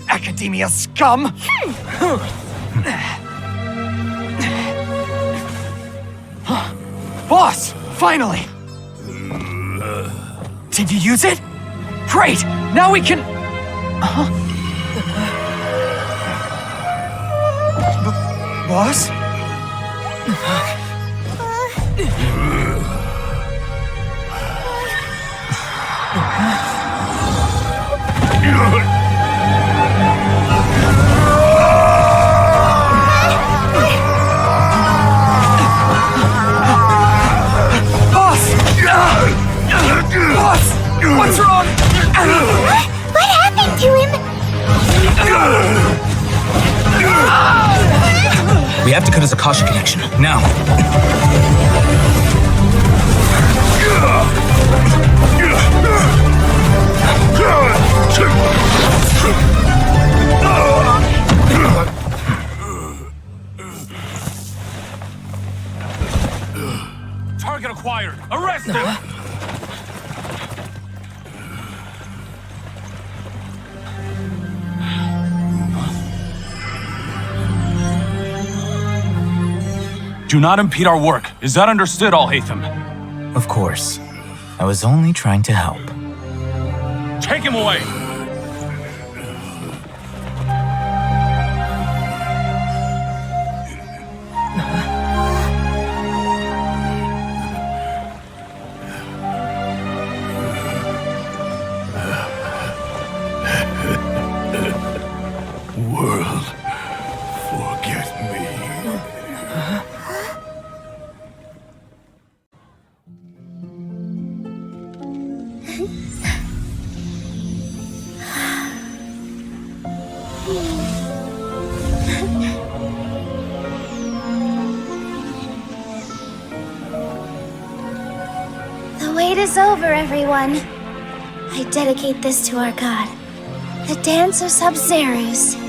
Academia scum! Boss! Finally! Did you use it? Great! Now we can... Boss? What's wrong? What happened to him? We have to cut his Akasha connection, now. Target acquired! Arrest him! Do not impede our work. Is that understood, Al-Haytham? Of course. I was only trying to help. Take him away! World, forget me. The wait is over, everyone. I dedicate this to our god, the Dance of Sub-Zerus.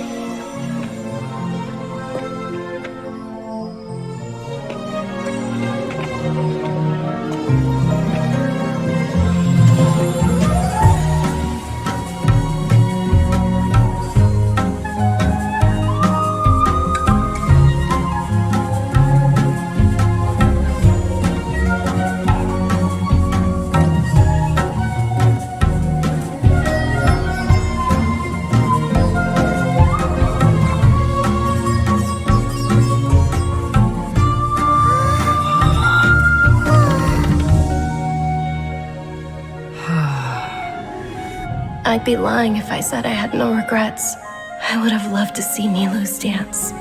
I'd be lying if I said I had no regrets. I would have loved to see Nilou's dance.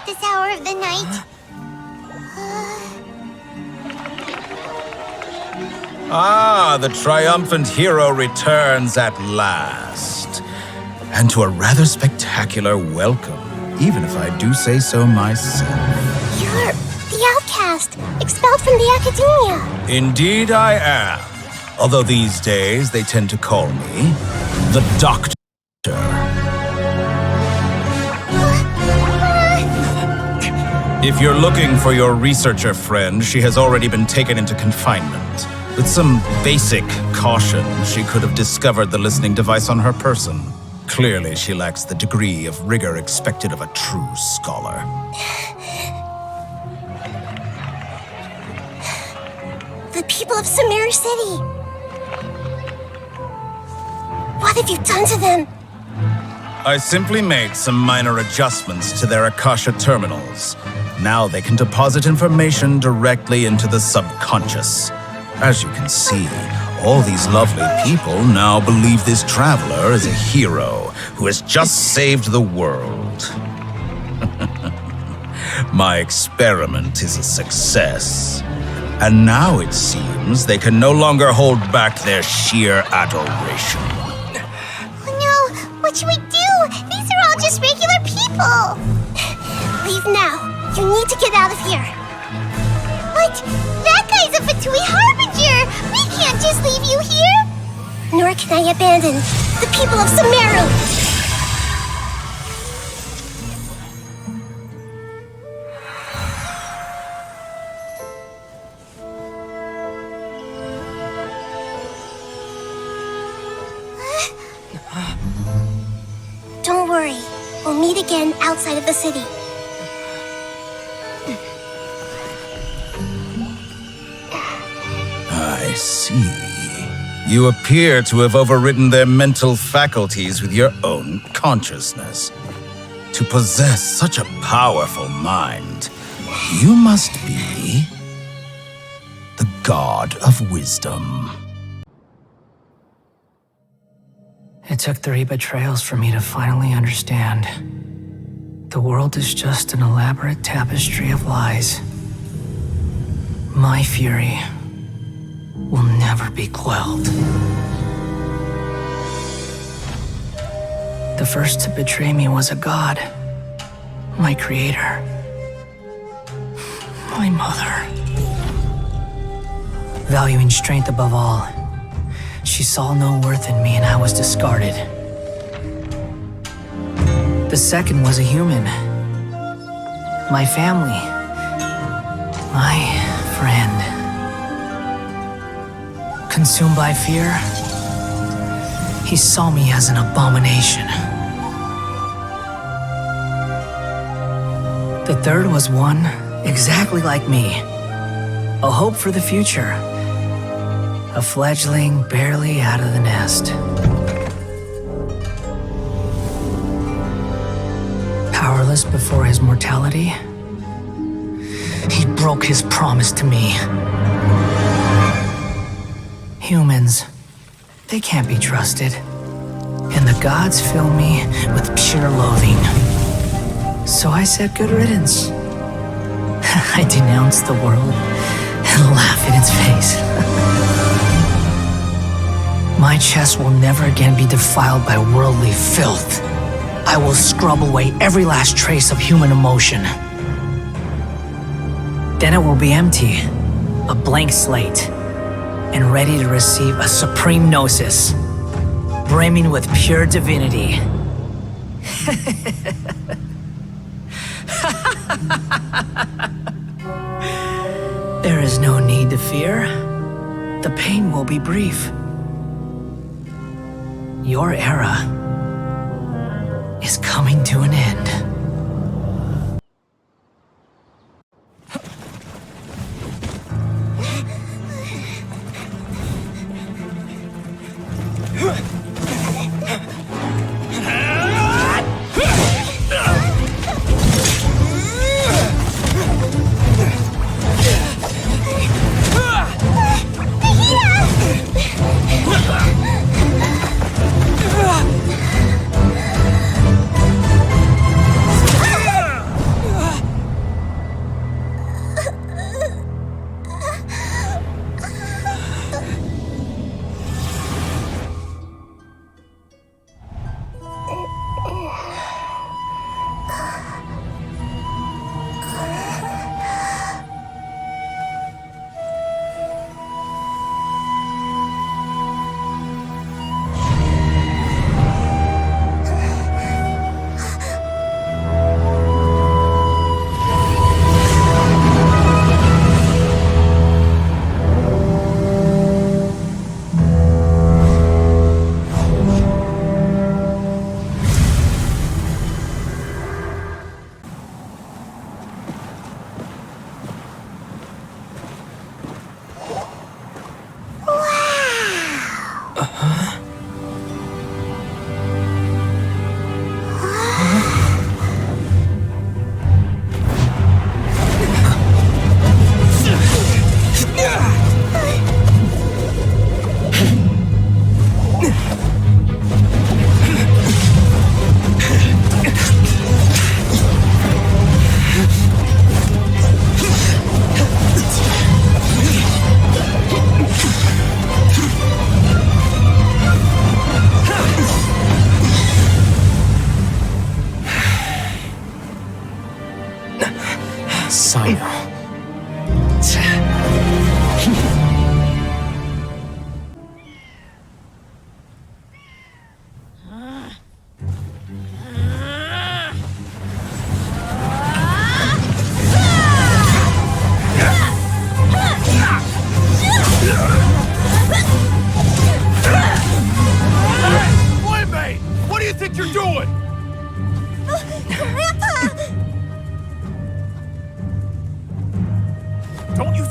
at this hour of the night. Ah, the triumphant hero returns at last. And to a rather spectacular welcome, even if I do say so myself. You're the outcast, expelled from the academia. Indeed I am. Although these days they tend to call me the Doctor. If you're looking for your researcher friend, she has already been taken into confinement. With some basic caution, she could have discovered the listening device on her person. Clearly, she lacks the degree of rigor expected of a true scholar. The people of Sumeru City. What have you done to them? I simply made some minor adjustments to their Akasha terminals. Now they can deposit information directly into the subconscious. As you can see, all these lovely people now believe this traveler is a hero who has just saved the world. My experiment is a success. And now it seems they can no longer hold back their sheer adoration. Oh no, what should we do? These are all just regular people. Leave now. You need to get out of here. But that guy's a Fatui Harbinger. We can't just leave you here. Nor can I abandon the people of Sumeru. Don't worry. We'll meet again outside of the city. I see. You appear to have overridden their mental faculties with your own consciousness. To possess such a powerful mind, you must be the god of wisdom. It took 3 betrayals for me to finally understand. The world is just an elaborate tapestry of lies. My fury will never be quelled. The first to betray me was a god, my creator, my mother. Valuing strength above all, she saw no worth in me and I was discarded. The second was a human, my family, my friend. Consumed by fear, he saw me as an abomination. The third was one exactly like me, a hope for the future, a fledgling barely out of the nest. Powerless before his mortality, he broke his promise to me. Humans, they can't be trusted, and the gods fill me with pure loathing. So I said good riddance. I denounced the world and laugh in its face. My chest will never again be defiled by worldly filth. I will scrub away every last trace of human emotion. Then it will be empty, a blank slate, and ready to receive a supreme gnosis, brimming with pure divinity. There is no need to fear. The pain will be brief. Your era is coming to an end.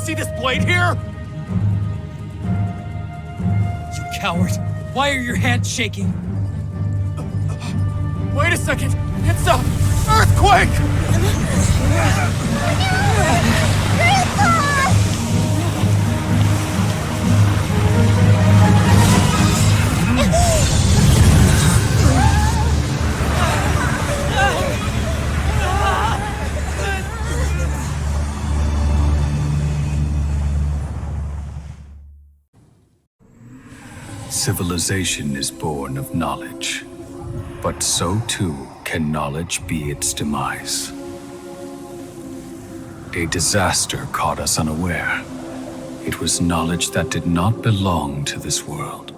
see this blade here? You coward. Why are your hands shaking? Wait a second. It's a earthquake! Civilization is born of knowledge, but so too can knowledge be its demise. A disaster caught us unaware. It was knowledge that did not belong to this world.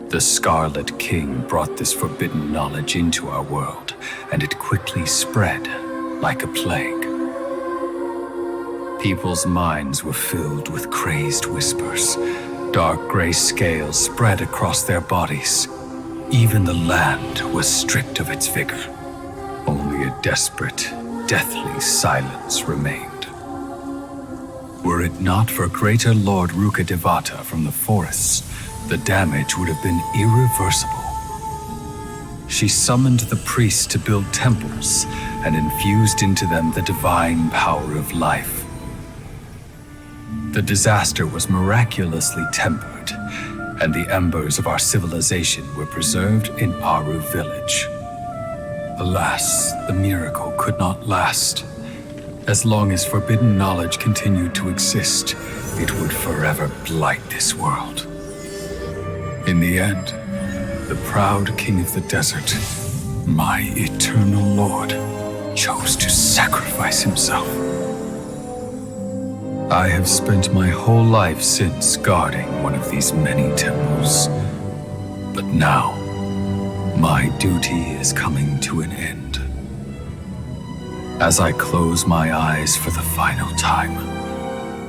The Scarlet King brought this forbidden knowledge into our world, and it quickly spread like a plague. People's minds were filled with crazed whispers. Dark gray scales spread across their bodies. Even the land was stripped of its vigor. Only a desperate, deathly silence remained. Were it not for Greater Lord Rukkhadevata from the forests, the damage would have been irreversible. She summoned the priests to build temples and infused into them the divine power of life. The disaster was miraculously tempered, and the embers of our civilization were preserved in Aru village. Alas, the miracle could not last. As long as forbidden knowledge continued to exist, it would forever blight this world. In the end, the proud king of the desert, my eternal lord, chose to sacrifice himself. I have spent my whole life since guarding one of these many temples. But now, my duty is coming to an end. As I close my eyes for the final time,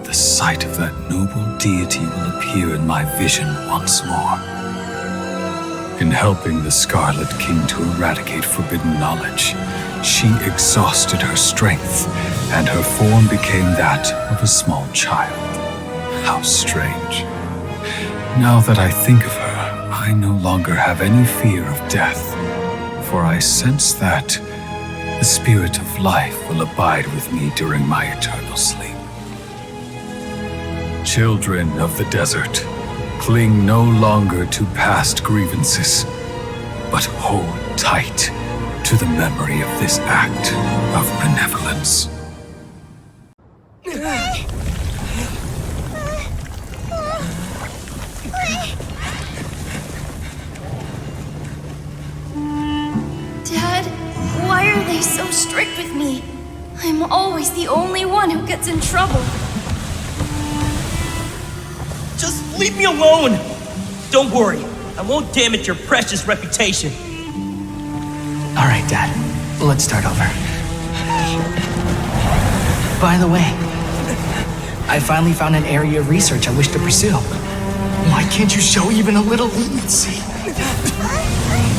the sight of that noble deity will appear in my vision once more. In helping the Scarlet King to eradicate forbidden knowledge, she exhausted her strength, and her form became that of a small child. How strange. Now that I think of her, I no longer have any fear of death, for I sense that the spirit of life will abide with me during my eternal sleep. Children of the desert, cling no longer to past grievances, but hold tight to the memory of this act of benevolence. Dad, why are they so strict with me? I'm always the only one who gets in trouble. Just leave me alone! Don't worry, I won't damage your precious reputation. All right, Dad. Let's start over. By the way, I finally found an area of research I wish to pursue. Why can't you show even a little leniency?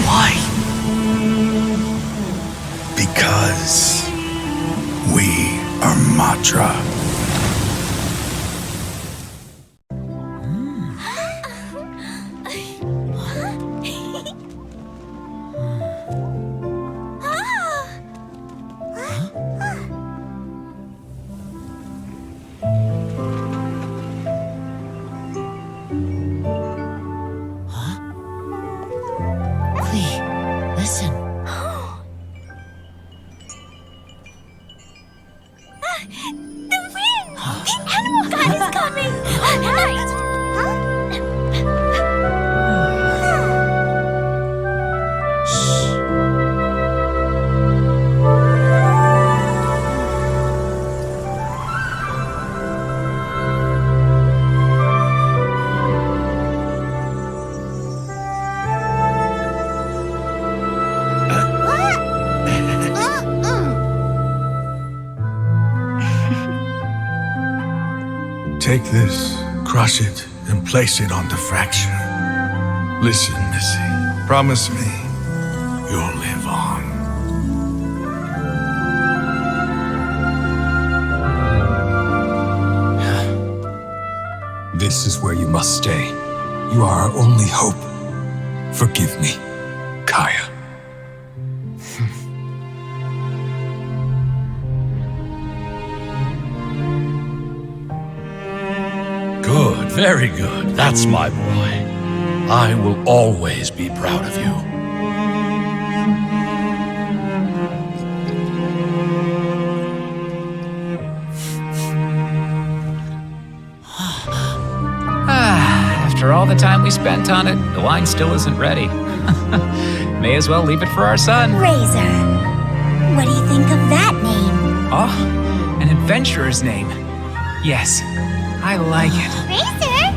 Why? Because we are Matra. Listen. The wind! The animal god is coming! Alright! Take this, crush it, and place it on the fracture. Listen, Missy. Promise me you'll live on. This is where you must stay. You are our only hope. Forgive me, Kaya. Good, very good. That's my boy. I will always be proud of you. After all the time we spent on it, the wine still isn't ready. May as well leave it for our son. Razor. What do you think of that name? Oh, an adventurer's name. Yes, I like it. Razor?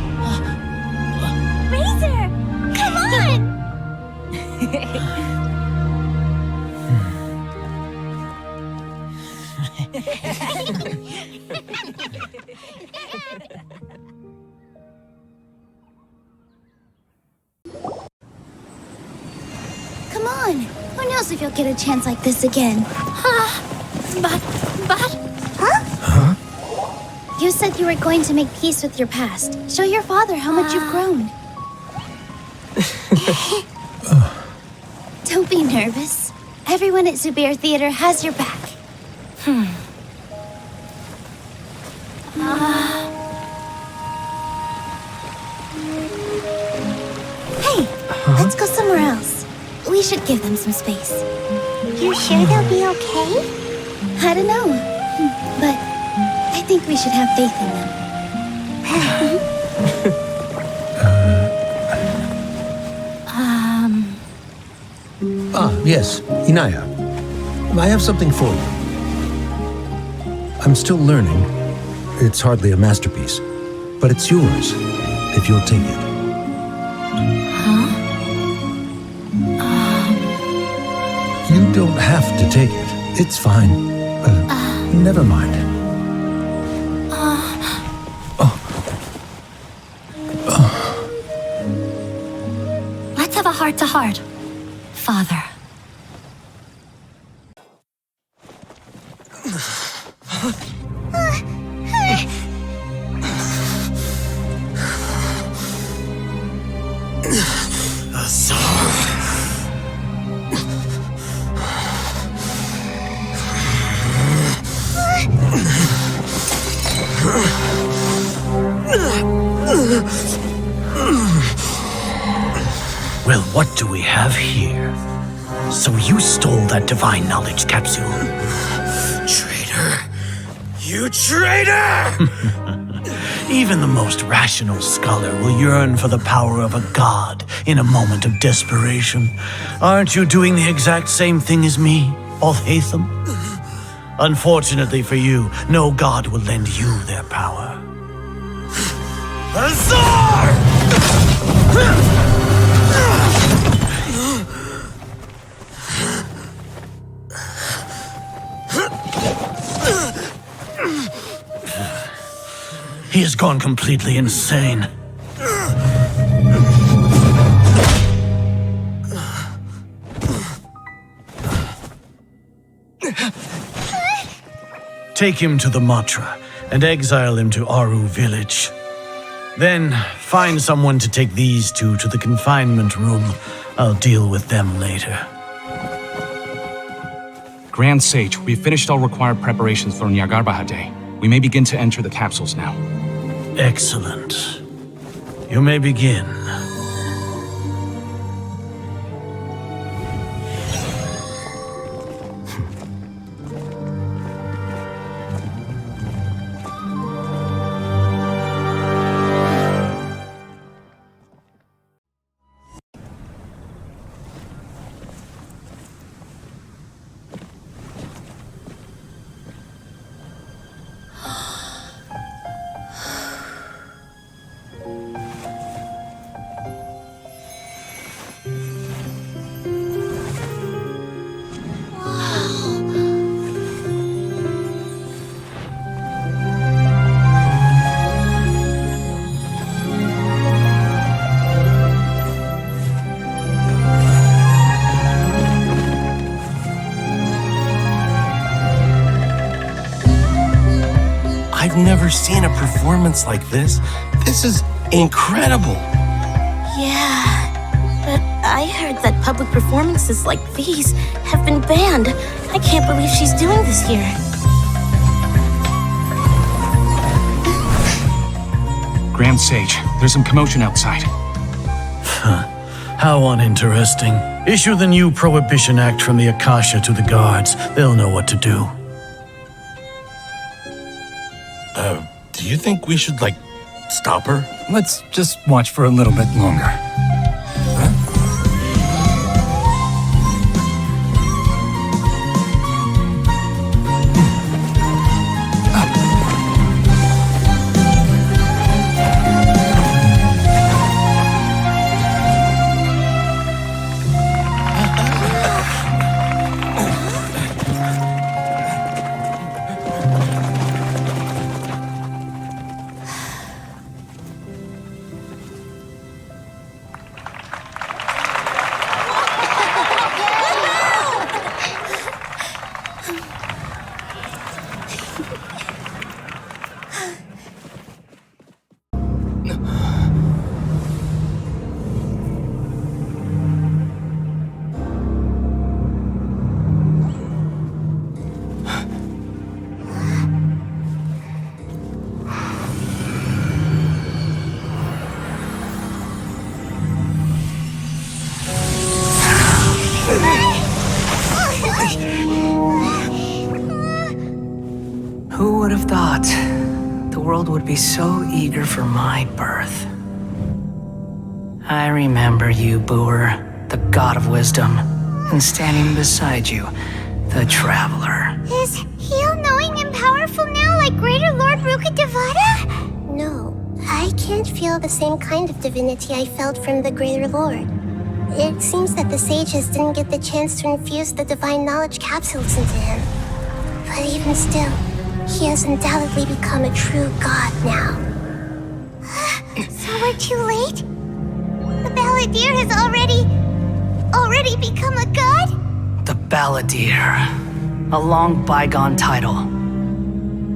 Razor! Come on! Come on. Who knows if you'll get a chance like this again? But... Huh? You said you were going to make peace with your past. Show your father how much you've grown. Don't be nervous. Everyone at Zubair Theater has your back. Hey, let's go somewhere else. We should give them some space. You sure they'll be okay? I don't know, but I think we should have faith in them. Yes, Inaya. I have something for you. I'm still learning. It's hardly a masterpiece, but it's yours, if you'll take it. You don't have to take it. It's fine. Never mind. Let's have a heart-to-heart, Father. Well, what do we have here? So you stole that divine knowledge capsule. Traitor! You traitor! Even the most rational scholar will yearn for the power of a god in a moment of desperation. Aren't you doing the exact same thing as me, Alhaitham? Unfortunately for you, no god will lend you their power. Azar! He has gone completely insane. Take him to the Matra and exile him to Aru village. Then find someone to take these two to the confinement room. I'll deal with them later. Grand Sage, we've finished all required preparations for Nyagarbaha Day. We may begin to enter the capsules now. Excellent. You may begin. I've never seen a performance like this. This is incredible. Yeah, but I heard that public performances like these have been banned. I can't believe she's doing this here. Grand Sage, there's some commotion outside. How uninteresting. Issue the new Prohibition Act from the Akasha to the guards. They'll know what to do. Do you think we should, stop her? Let's just watch for a little bit longer. Who would have thought the world would be so eager for my birth? I remember you, Boor, the god of wisdom, and standing beside you, the traveler. Is he all-knowing and powerful now, like Greater Lord Rukkhadevata? No, I can't feel the same kind of divinity I felt from the Greater Lord. It seems that the sages didn't get the chance to infuse the divine knowledge capsules into him. But even still, he has undoubtedly become a true god now. So we're too late? The Balladeer has already become a god? The Balladeer. A long bygone title.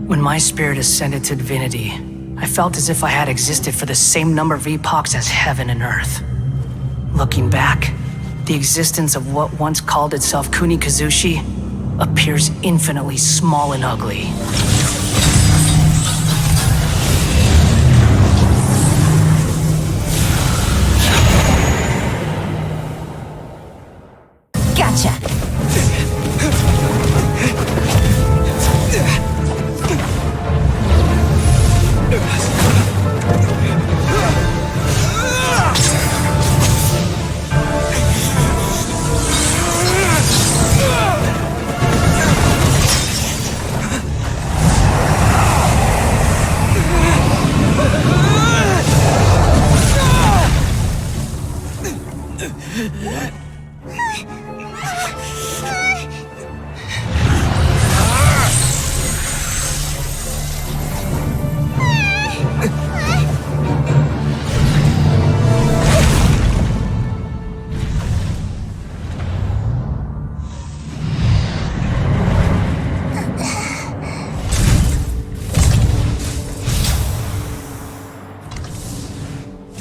When my spirit ascended to divinity, I felt as if I had existed for the same number of epochs as heaven and earth. Looking back, the existence of what once called itself Kunikazushi appears infinitely small and ugly. Gotcha!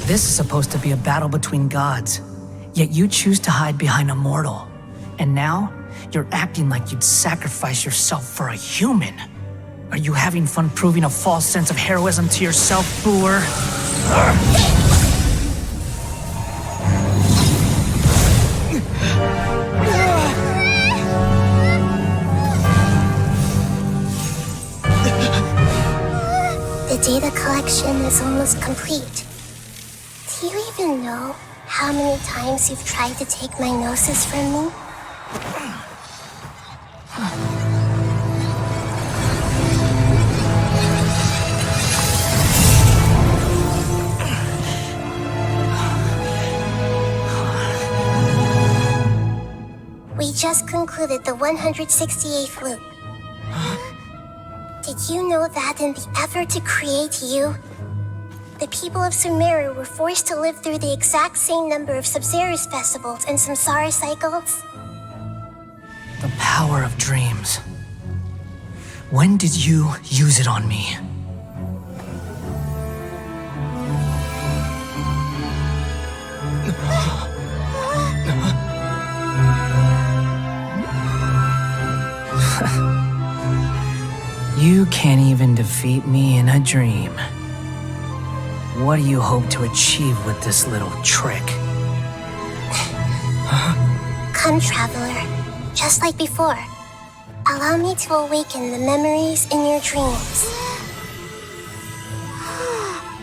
This is supposed to be a battle between gods, yet you choose to hide behind a mortal. And now, you're acting like you'd sacrifice yourself for a human. Are you having fun proving a false sense of heroism to yourself, Boor? The data collection is almost complete. Do you even know how many times you've tried to take my gnosis from me? We just concluded the 168th loop. Did you know that in the effort to create you, the people of Sumeru were forced to live through the exact same number of Sub-Zerus festivals and samsara cycles? The power of dreams. When did you use it on me? You can't even defeat me in a dream. What do you hope to achieve with this little trick? Come, traveler. Just like before. Allow me to awaken the memories in your dreams.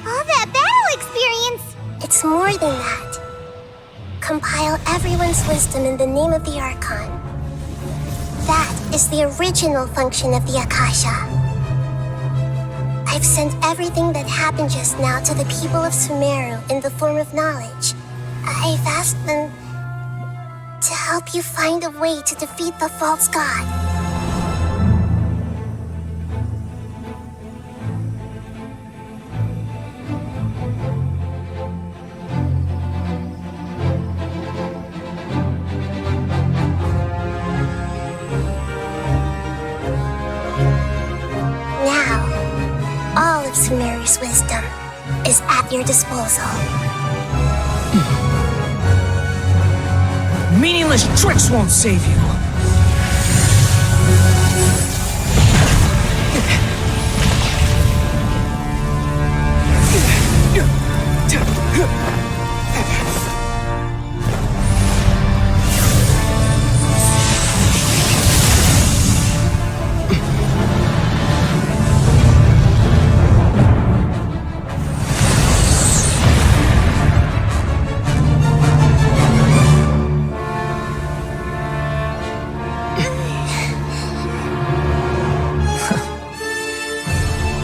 All that battle experience! It's more than that. Compile everyone's wisdom in the name of the Archon. That is the original function of the Akasha. I've sent everything that happened just now to the people of Sumeru in the form of knowledge. I've asked them to help you find a way to defeat the false god. Sumeru's wisdom is at your disposal. Meaningless tricks won't save you.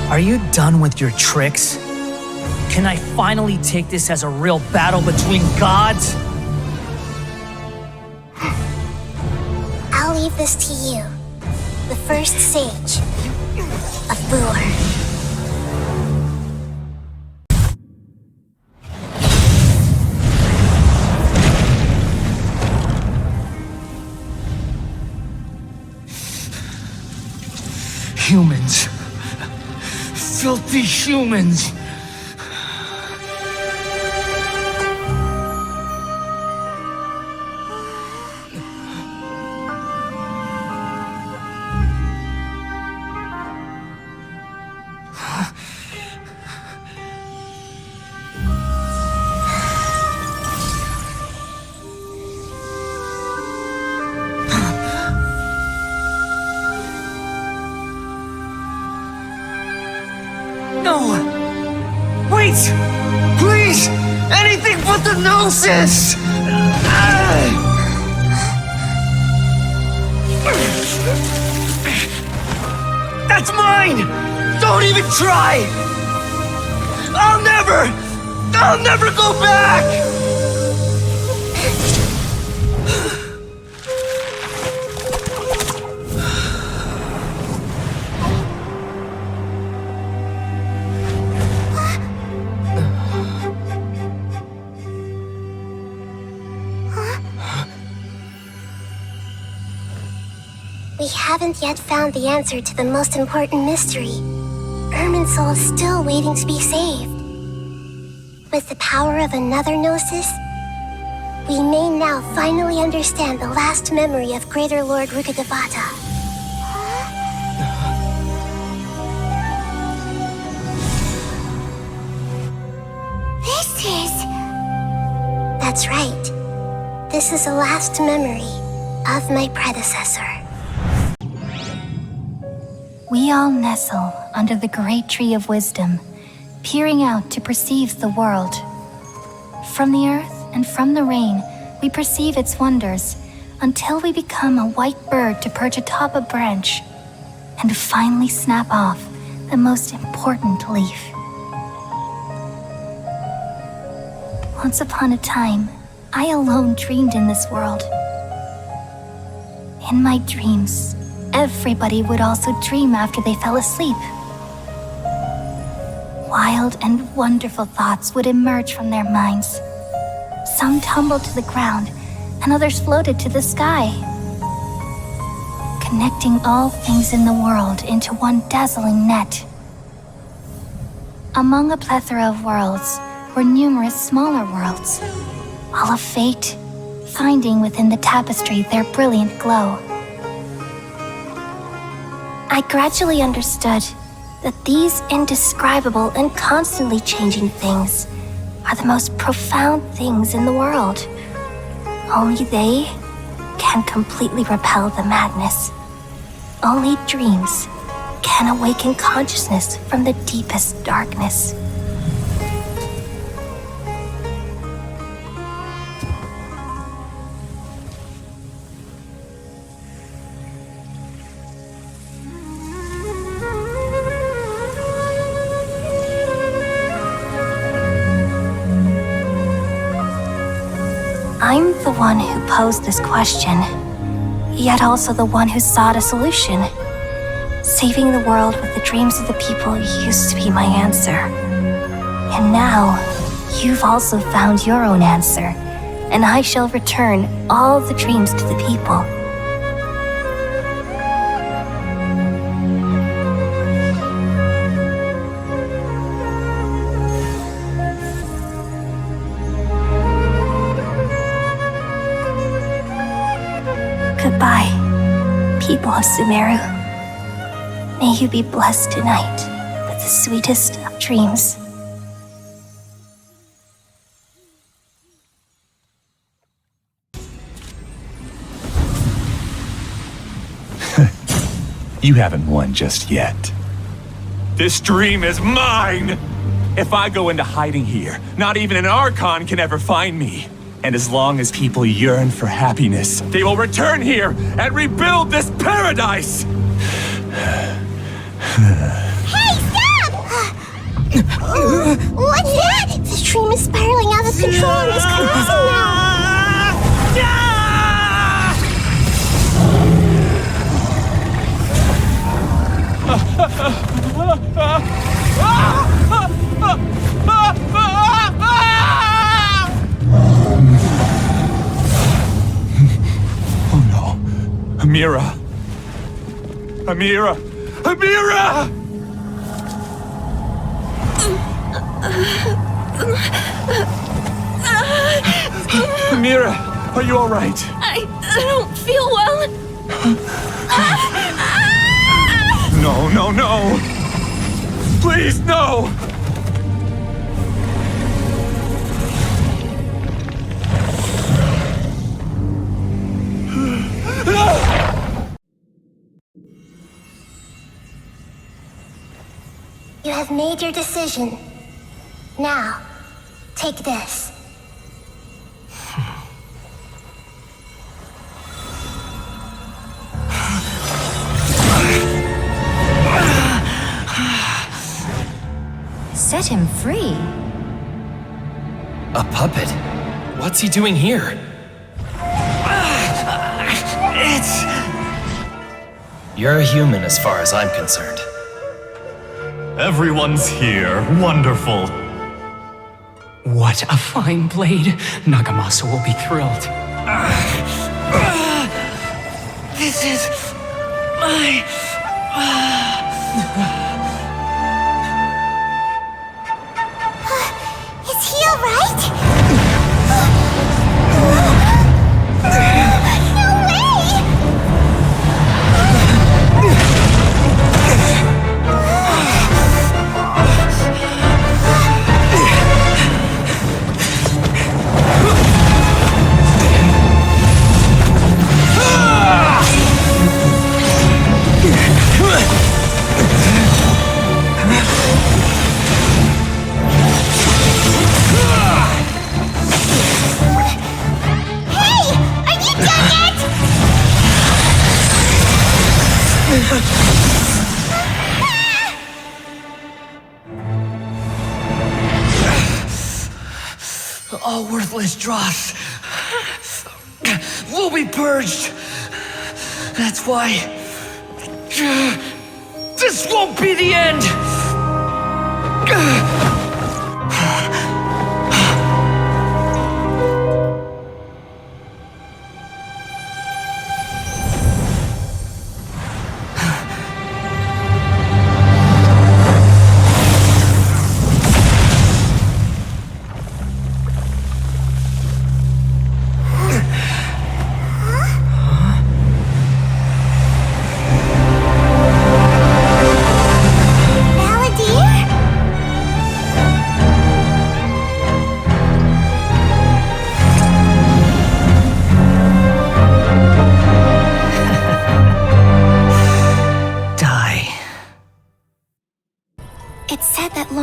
Are you done with your tricks? Can I finally take this as a real battle between gods? I'll leave this to you, the first sage of Boor. Humans. Filthy humans! Please! Anything but the Noxxis! That's mine! Don't even try! I'll never go back! We haven't yet found the answer to the most important mystery. Irminsul is still waiting to be saved. With the power of another Gnosis, we may now finally understand the last memory of Greater Lord Rukkhadevata. This is... That's right. This is the last memory of my predecessor. We all nestle under the great tree of wisdom, peering out to perceive the world. From the earth and from the rain, we perceive its wonders, until we become a white bird to perch atop a branch, and finally snap off the most important leaf. Once upon a time, I alone dreamed in this world. In my dreams, everybody would also dream after they fell asleep. Wild and wonderful thoughts would emerge from their minds. Some tumbled to the ground, and others floated to the sky, connecting all things in the world into one dazzling net. Among a plethora of worlds were numerous smaller worlds, all of fate, finding within the tapestry their brilliant glow. I gradually understood that these indescribable and constantly changing things are the most profound things in the world. Only they can completely repel the madness. Only dreams can awaken consciousness from the deepest darkness. I'm the one who posed this question, yet also the one who sought a solution. Saving the world with the dreams of the people used to be my answer. And now, you've also found your own answer, and I shall return all the dreams to the people. Goodbye, people of Sumeru. May you be blessed tonight with the sweetest of dreams. You haven't won just yet. This dream is mine! If I go into hiding here, not even an Archon can ever find me. And as long as people yearn for happiness, they will return here and rebuild this paradise! Hey, stop! What's that? The dream is spiraling out of control and is collapsing Oh no. Amira! Amira! Amira! Amira, are you all right? I don't feel well. No, no, no! Please, no! You have made your decision. Now, take this. Set him free. A puppet? What's he doing here? You're a human as far as I'm concerned. Everyone's here. Wonderful. What a fine blade. Nagamasu will be thrilled. This is my... Is he alright? No way! All worthless dross will be purged. That's why this won't be the end.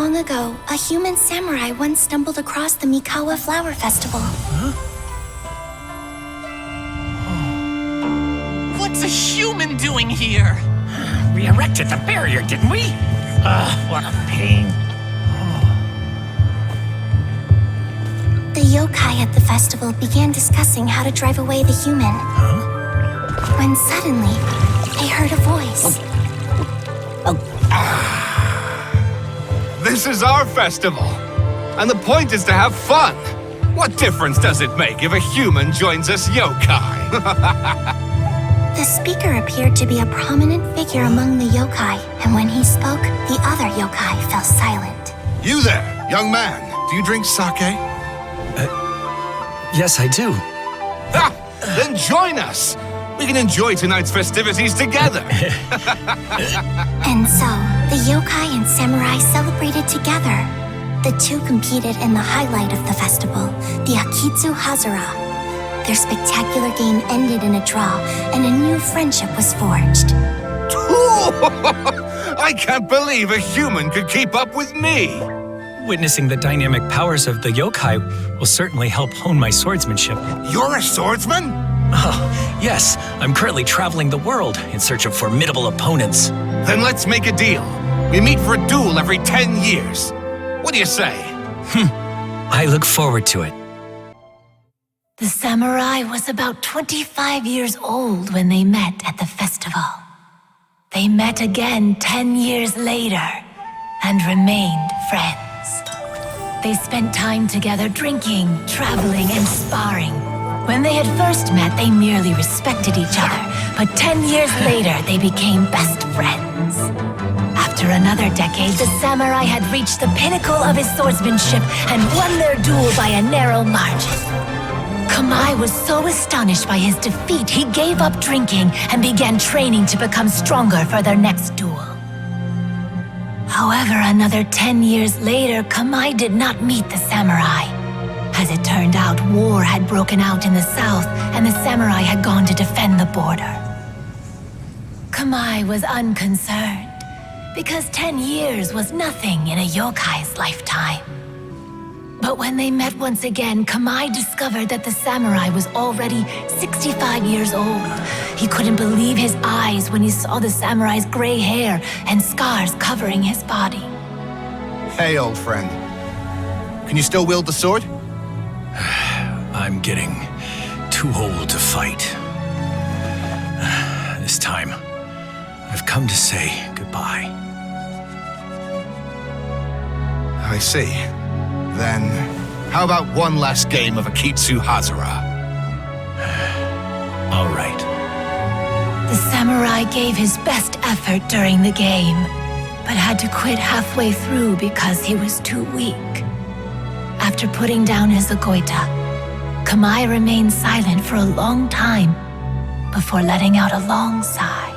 Long ago, a human samurai once stumbled across the Mikawa Flower Festival. What's a human doing here? We erected the barrier, didn't we? What a pain. The yokai at the festival began discussing how to drive away the human. When suddenly, they heard a voice. This is our festival, and the point is to have fun. What difference does it make if a human joins us yokai? The speaker appeared to be a prominent figure among the yokai, and when he spoke, the other yokai fell silent. You there, young man, do you drink sake? Yes, I do. Ha! Then join us. We can enjoy tonight's festivities together. And so, the yokai and samurai celebrated together. The two competed in the highlight of the festival, the Akitsu Hazara. Their spectacular game ended in a draw, and a new friendship was forged. I can't believe a human could keep up with me. Witnessing the dynamic powers of the yokai will certainly help hone my swordsmanship. You're a swordsman? Oh, yes. I'm currently traveling the world in search of formidable opponents. Then let's make a deal. We meet for a duel every 10 years. What do you say? I look forward to it. The samurai was about 25 years old when they met at the festival. They met again 10 years later and remained friends. They spent time together drinking, traveling, and sparring. When they had first met, they merely respected each other, but 10 years later, they became best friends. After another decade, the samurai had reached the pinnacle of his swordsmanship and won their duel by a narrow margin. Kamai was so astonished by his defeat, he gave up drinking and began training to become stronger for their next duel. However, another 10 years later, Kamai did not meet the samurai. As it turned out, war had broken out in the south, and the samurai had gone to defend the border. Kamai was unconcerned, because 10 years was nothing in a yokai's lifetime. But when they met once again, Kamai discovered that the samurai was already 65 years old. He couldn't believe his eyes when he saw the samurai's gray hair and scars covering his body. Hey, old friend. Can you still wield the sword? I'm getting too old to fight. This time, I've come to say goodbye. I see. Then, how about one last game of Akitsu Hazara? All right. The samurai gave his best effort during the game, but had to quit halfway through because he was too weak. After putting down his agoita, Kamai remained silent for a long time before letting out a long sigh.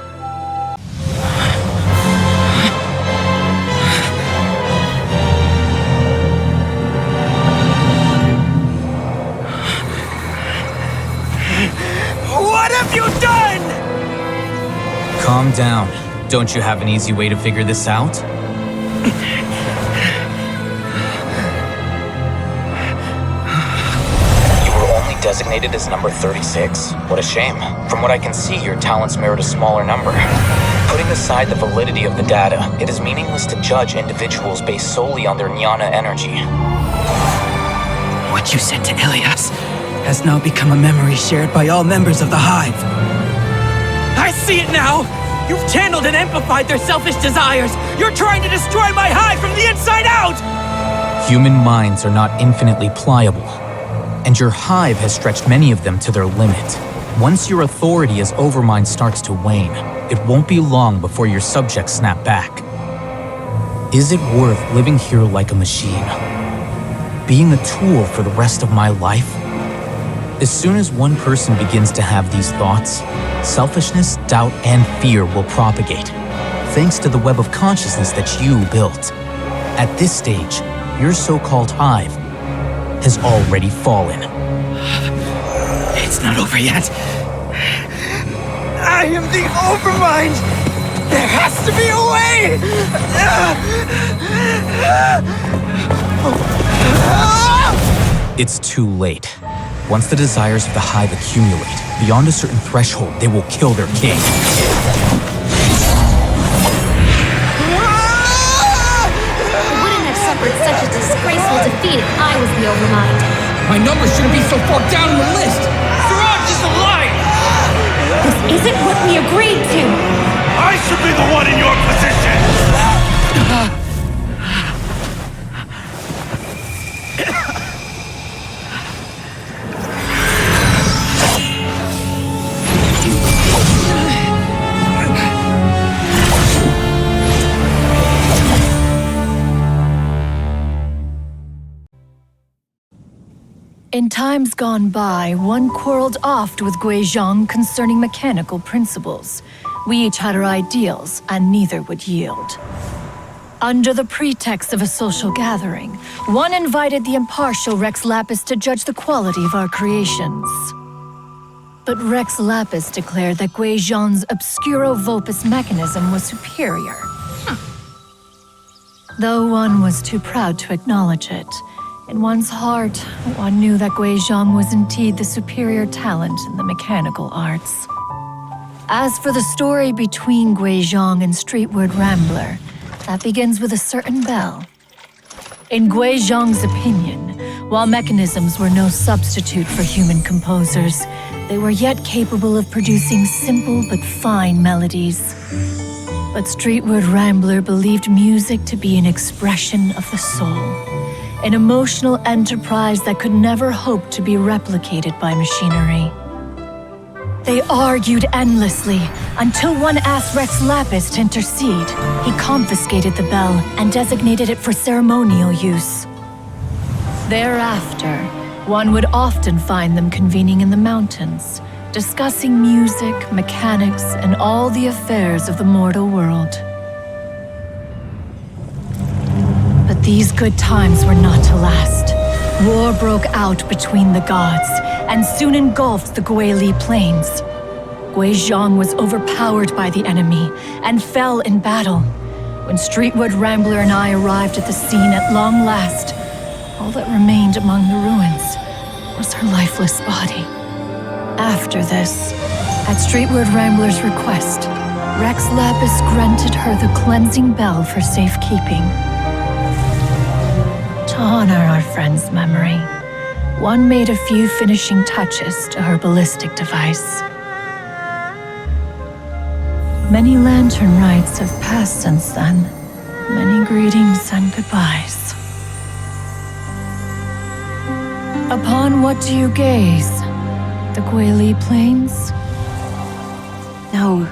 What have you done? Calm down. Don't you have an easy way to figure this out? You were only designated as number 36? What a shame. From what I can see, your talents merit a smaller number. Putting aside the validity of the data, it is meaningless to judge individuals based solely on their jnana energy. What you said to Ilias has now become a memory shared by all members of the Hive. I see it now! You've channeled and amplified their selfish desires! You're trying to destroy my hive from the inside out! Human minds are not infinitely pliable, and your hive has stretched many of them to their limit. Once your authority as Overmind starts to wane, it won't be long before your subjects snap back. Is it worth living here like a machine? Being a tool for the rest of my life? As soon as one person begins to have these thoughts, selfishness, doubt, and fear will propagate, thanks to the web of consciousness that you built. At this stage, your so-called hive has already fallen. It's not over yet. I am the Overmind! There has to be a way! It's too late. Once the desires of the Hive accumulate, beyond a certain threshold, they will kill their king. I wouldn't have suffered such a disgraceful defeat if I was the Overmind. My number shouldn't be so far down in the list! Siraj is alive! This isn't what we agreed to! I should be the one in your position! In times gone by, one quarreled oft with Guizhong concerning mechanical principles. We each had our ideals, and neither would yield. Under the pretext of a social gathering, one invited the impartial Rex Lapis to judge the quality of our creations. But Rex Lapis declared that Guizhong's Obscuro Vulpus mechanism was superior. Though one was too proud to acknowledge it, in one's heart, one knew that Guizhong was indeed the superior talent in the mechanical arts. As for the story between Guizhong and Streetward Rambler, that begins with a certain bell. In Guizhong's opinion, while mechanisms were no substitute for human composers, they were yet capable of producing simple but fine melodies. But Streetward Rambler believed music to be an expression of the soul, an emotional enterprise that could never hope to be replicated by machinery. They argued endlessly, until one asked Rex Lapis to intercede. He confiscated the bell and designated it for ceremonial use. Thereafter, one would often find them convening in the mountains, discussing music, mechanics, and all the affairs of the mortal world. But these good times were not to last. War broke out between the gods, and soon engulfed the Guili Plains. Guizhong was overpowered by the enemy, and fell in battle. When Streetward Rambler and I arrived at the scene at long last, all that remained among the ruins was her lifeless body. After this, at Streetward Rambler's request, Rex Lapis granted her the cleansing bell for safekeeping. To honor our friend's memory, one made a few finishing touches to her ballistic device. Many lantern rites have passed since then. Many greetings and goodbyes. Upon what do you gaze? The Guili Plains? No.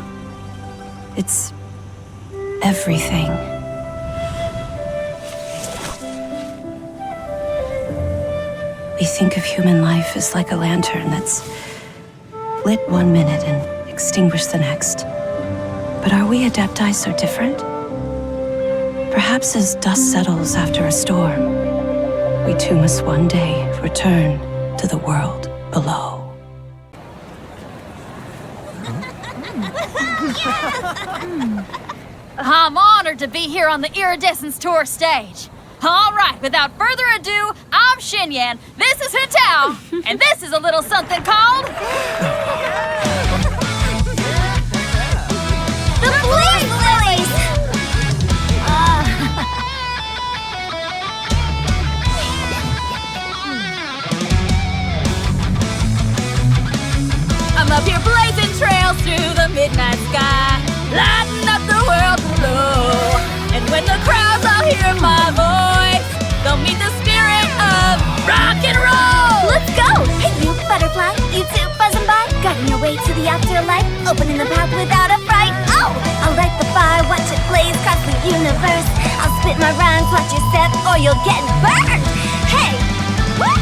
It's everything. We think of human life as like a lantern that's lit one minute and extinguished the next. But are we Adepti so different? Perhaps as dust settles after a storm, we too must one day return to the world below. I'm honored to be here on the Iridescence Tour stage. All right, without further ado, I'm Xinyan, this is Hitao, and this is a little something called... The Blaze Lilies! I'm up here blazing trails through the midnight sky, lighting up the world below. And when the crowds all hear my voice, they'll meet the spirit of rock and roll! Let's go! Hey, you butterfly, you two buzzing by, guiding your way to the afterlife, opening the path without a fright. Oh! I'll light the fire, watch it blaze across the universe. I'll spit my rhymes, watch your step, or you'll get burned! Hey! Woo!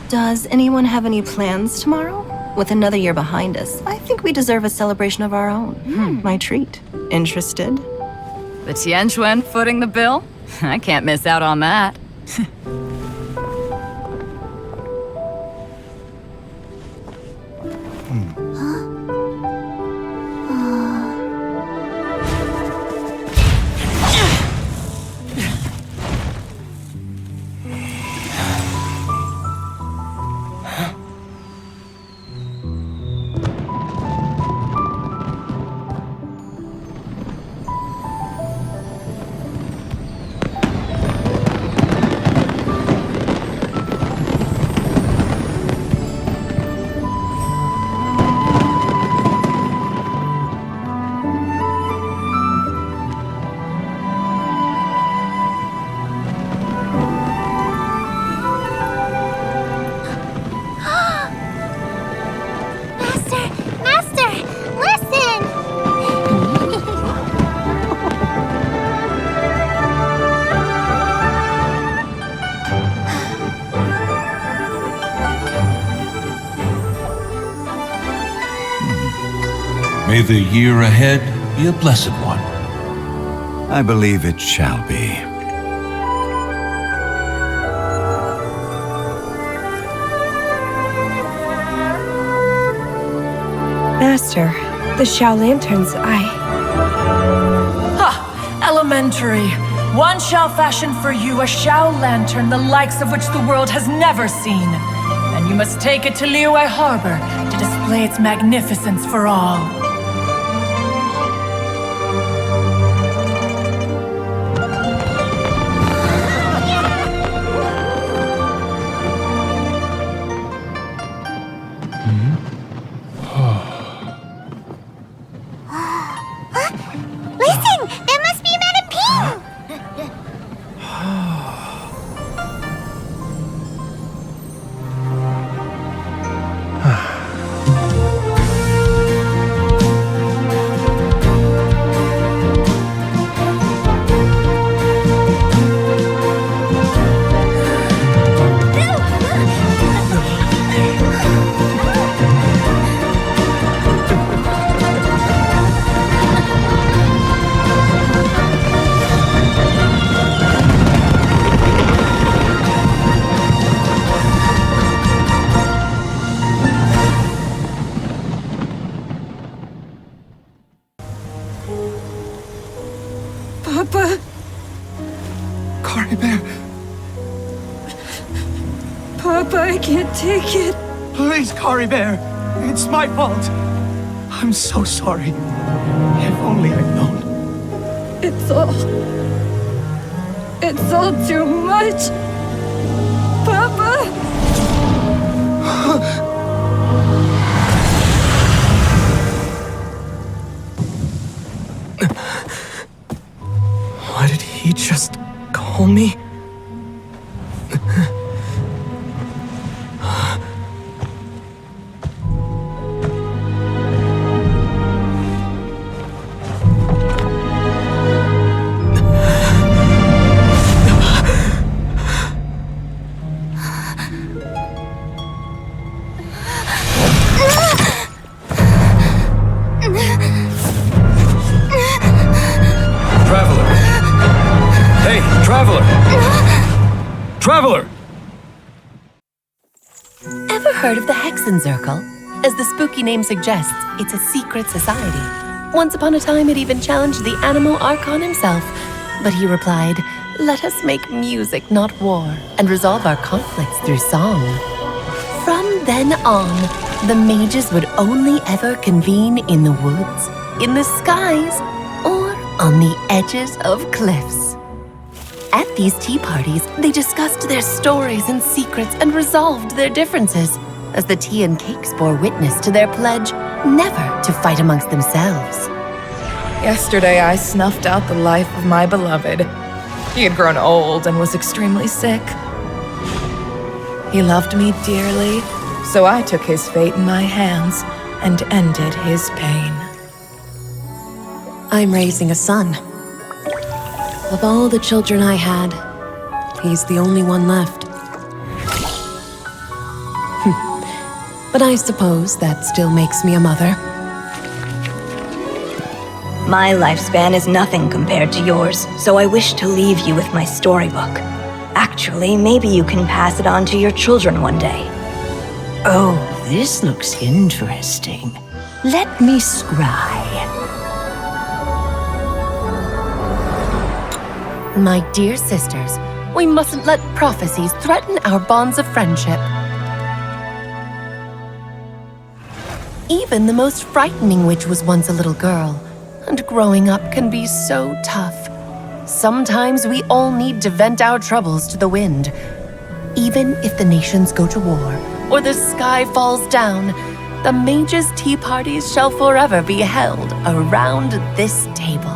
Does anyone have any plans tomorrow? With another year behind us, I think we deserve a celebration of our own. My treat. Interested? The Tianquan footing the bill? I can't miss out on that. May the year ahead be a blessed one. I believe it shall be. Master, the Shao Lanterns, Ha! Elementary! One shall fashion for you a Shao Lantern the likes of which the world has never seen. And you must take it to Liyue Harbor to display its magnificence for all. Listen! That must be Madame Ping! Papa? Kari Bear, Papa, I can't take it. please, Kari Bear. It's my fault. I'm so sorry. If only I'd known. It's all too much. Papa? What did he just call me? Traveler! Ever heard of the Hexen Circle? As the spooky name suggests, it's a secret society. Once upon a time, it even challenged the Animo Archon himself. But he replied, "Let us make music, not war, and resolve our conflicts through song." From then on, the mages would only ever convene in the woods, in the skies, or on the edges of cliffs. At these tea parties, they discussed their stories and secrets and resolved their differences, as the tea and cakes bore witness to their pledge never to fight amongst themselves. Yesterday, I snuffed out the life of my beloved. He had grown old and was extremely sick. He loved me dearly, so I took his fate in my hands and ended his pain. I'm raising a son. Of all the children I had, he's the only one left. But I suppose that still makes me a mother. My lifespan is nothing compared to yours, so I wish to leave you with my storybook. Actually, maybe you can pass it on to your children one day. Oh, this looks interesting. Let me scry. My dear sisters, we mustn't let prophecies threaten our bonds of friendship. Even the most frightening witch was once a little girl, and growing up can be so tough. Sometimes we all need to vent our troubles to the wind. Even if the nations go to war, or the sky falls down, the mages' tea parties shall forever be held around this table.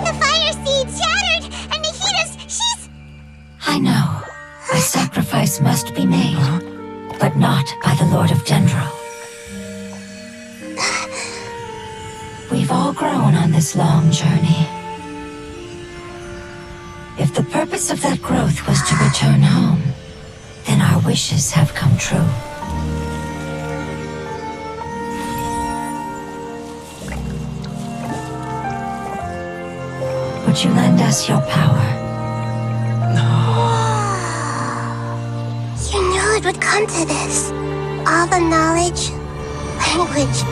The fire seed shattered, and Nikitas, she's... I know. A sacrifice must be made, but not by the Lord of Dendro. We've all grown on this long journey. If the purpose of that growth was to return home, then our wishes have come true. Would you lend us your power? You knew it would come to this. All the knowledge, language,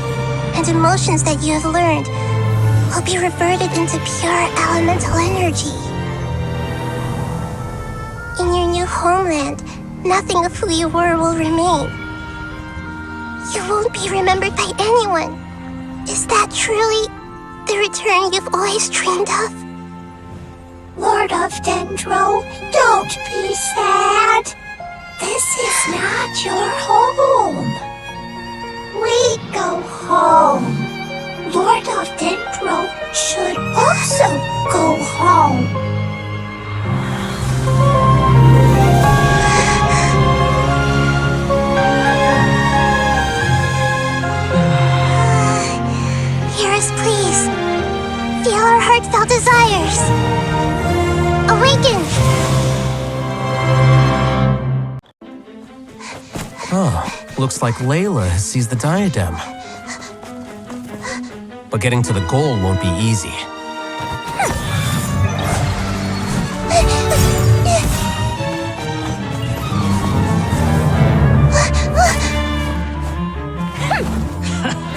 and emotions that you have learned will be reverted into pure elemental energy. In your new homeland, nothing of who you were will remain. You won't be remembered by anyone. Is that truly the return you've always dreamed of? Lord of Dendro, don't be sad. This is not your home. We go home. Lord of Dendro should also go home. Hear us, please. Feel our heartfelt desires. Awaken! Oh, looks like Layla has seized the diadem. But getting to the goal won't be easy.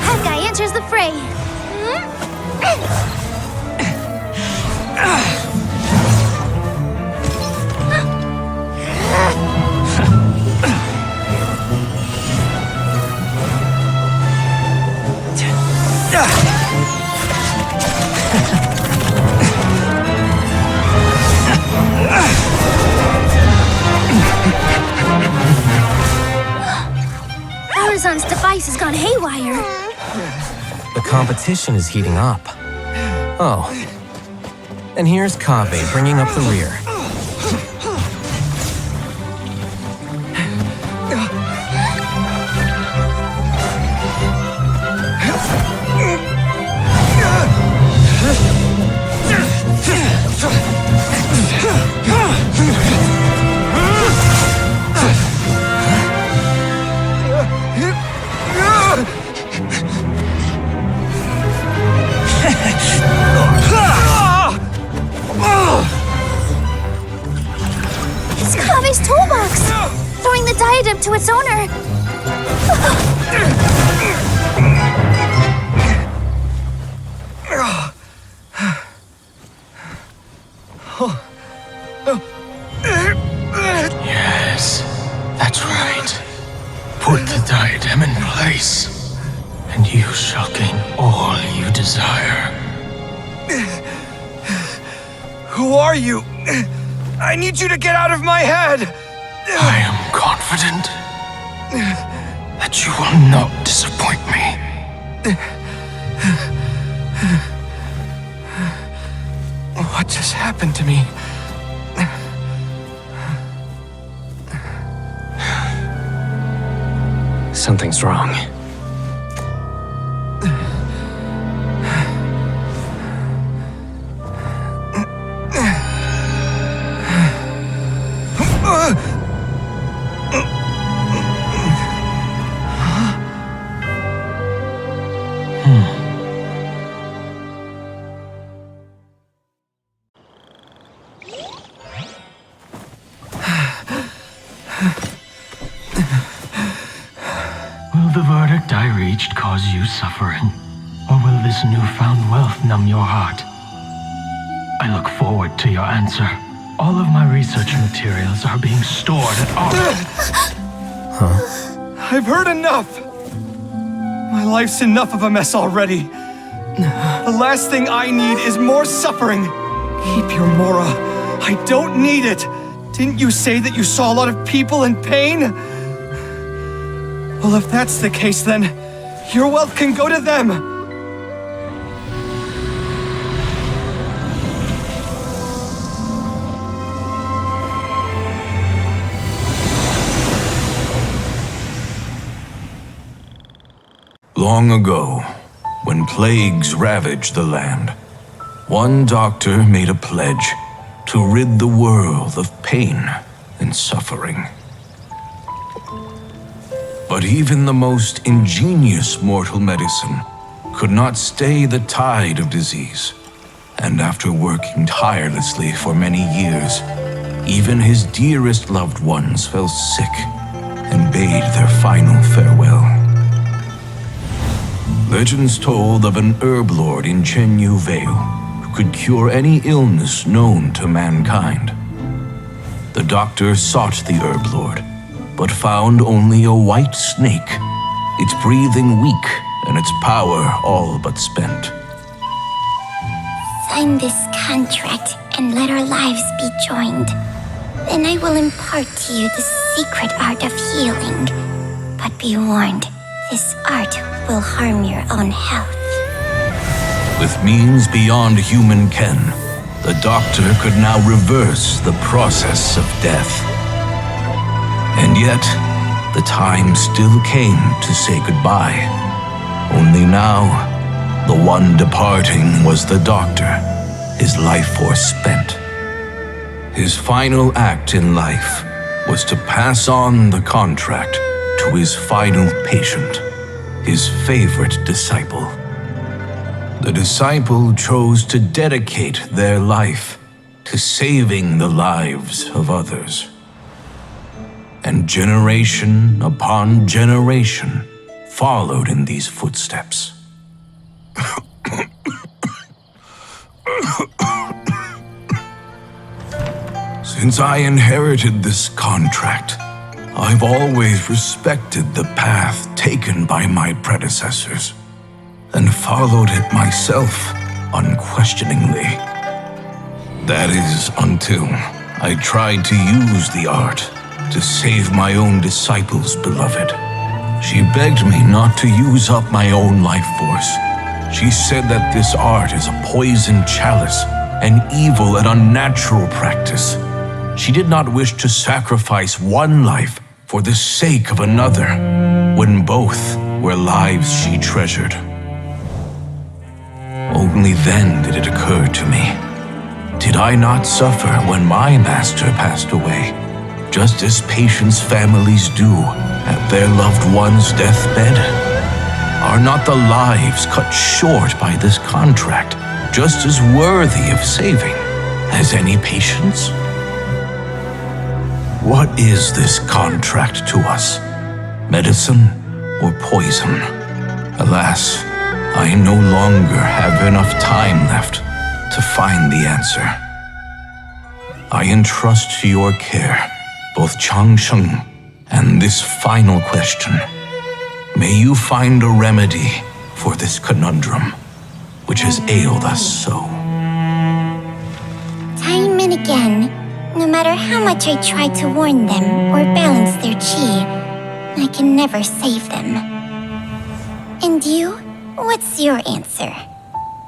Hawkeye enters the fray. Arizon's device has gone haywire. The competition is heating up. Oh. And here's Kaveh bringing up the rear. It's Kaveh's toolbox! Throwing the diadem to its owner! Yes, that's right. Put the diadem in place, and you shall gain all you desire. Who are you? I need you to get out of my head! I am confident that you will not disappoint me. What just happened to me? Something's wrong. Will the verdict I reached cause you suffering? Or will this newfound wealth numb your heart? I look forward to your answer. All of my research materials are being stored at I've heard enough! My life's enough of a mess already. The last thing I need is more suffering. Keep your Mora. I don't need it. Didn't you say that you saw a lot of people in pain? Well, if that's the case, then your wealth can go to them. Long ago, when plagues ravaged the land, one doctor made a pledge to rid the world of pain and suffering. But even the most ingenious mortal medicine could not stay the tide of disease, and after working tirelessly for many years, even his dearest loved ones fell sick and bade their final farewell. Legends told of an herb lord in Chenyu Vale who could cure any illness known to mankind. The doctor sought the herb lord, but found only a white snake, its breathing weak and its power all but spent. Sign this contract and let our lives be joined. Then I will impart to you the secret art of healing. But be warned, this art will harm your own health. With means beyond human ken, the doctor could now reverse the process of death. And yet, the time still came to say goodbye. Only now, the one departing was the doctor, his life force spent. His final act in life was to pass on the contract to his final patient, his favorite disciple. The disciple chose to dedicate their life to saving the lives of others. And generation upon generation followed in these footsteps. Since I inherited this contract, I've always respected the path taken by my predecessors and followed it myself unquestioningly. That is until I tried to use the art to save my own disciple's beloved. She begged me not to use up my own life force. She said that this art is a poisoned chalice, an evil and unnatural practice. She did not wish to sacrifice one life for the sake of another, when both were lives she treasured. Only then did it occur to me, did I not suffer when my master passed away, just as patients' families do at their loved one's deathbed? Are not the lives cut short by this contract just as worthy of saving as any patients? What is this contract to us? Medicine or poison? Alas, I no longer have enough time left to find the answer. I entrust to your care both Changsheng and this final question. May you find a remedy for this conundrum which has ailed us so. Time and again, no matter how much I try to warn them or balance their chi, I can never save them. And you? What's your answer?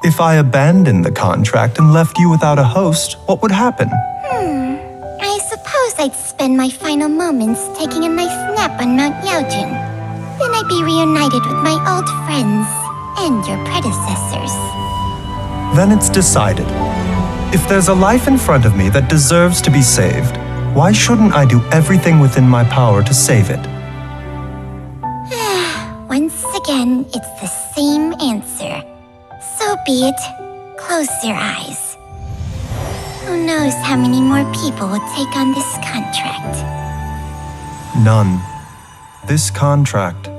If I abandoned the contract and left you without a host, what would happen? I suppose I'd spend my final moments taking a nice nap on Mount Yaojin. Then I'd be reunited with my old friends and your predecessors. Then it's decided. If there's a life in front of me that deserves to be saved, why shouldn't I do everything within my power to save it? Once again, it's the same answer. So be it. Close your eyes. Who knows how many more people will take on this contract? None. This contract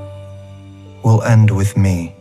will end with me.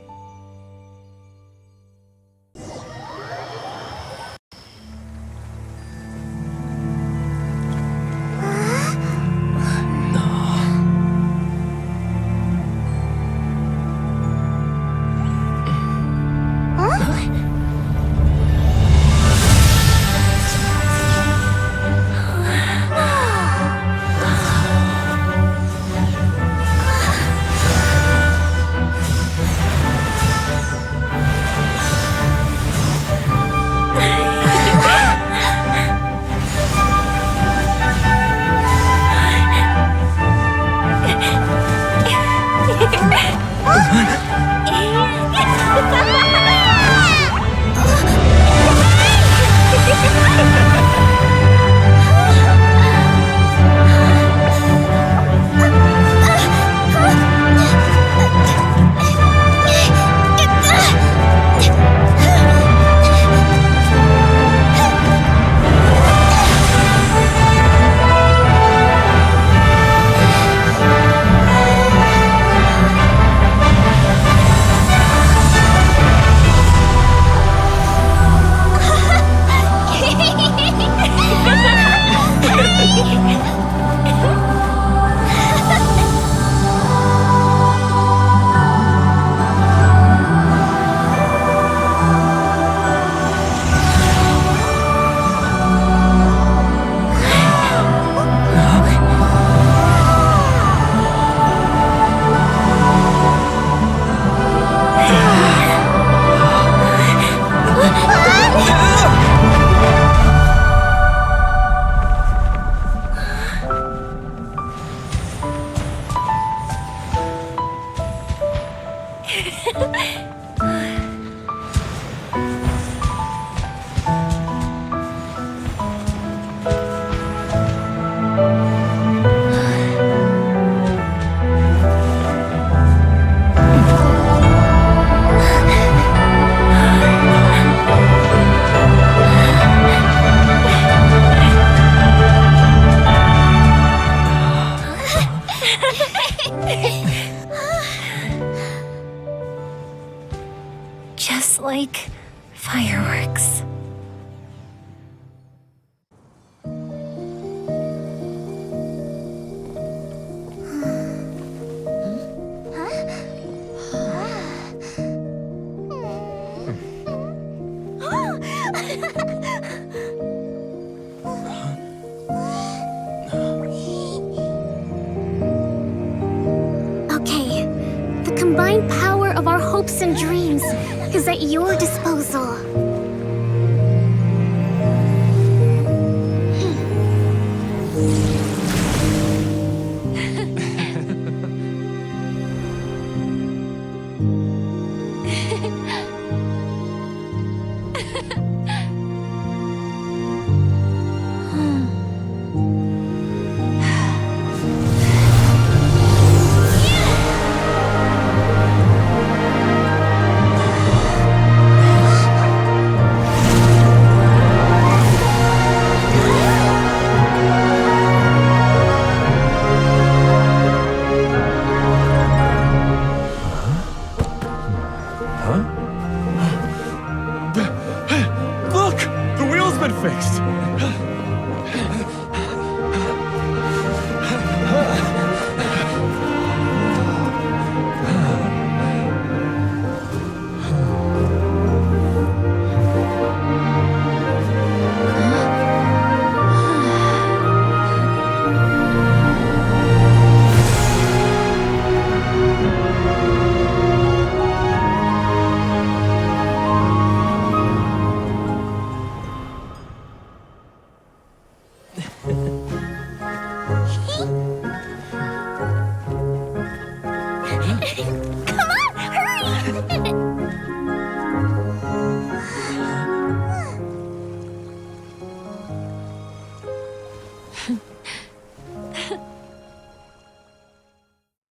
Just like fireworks. Okay, the combined power of our hopes and dreams is at your disposal. Look! The wheel's been fixed!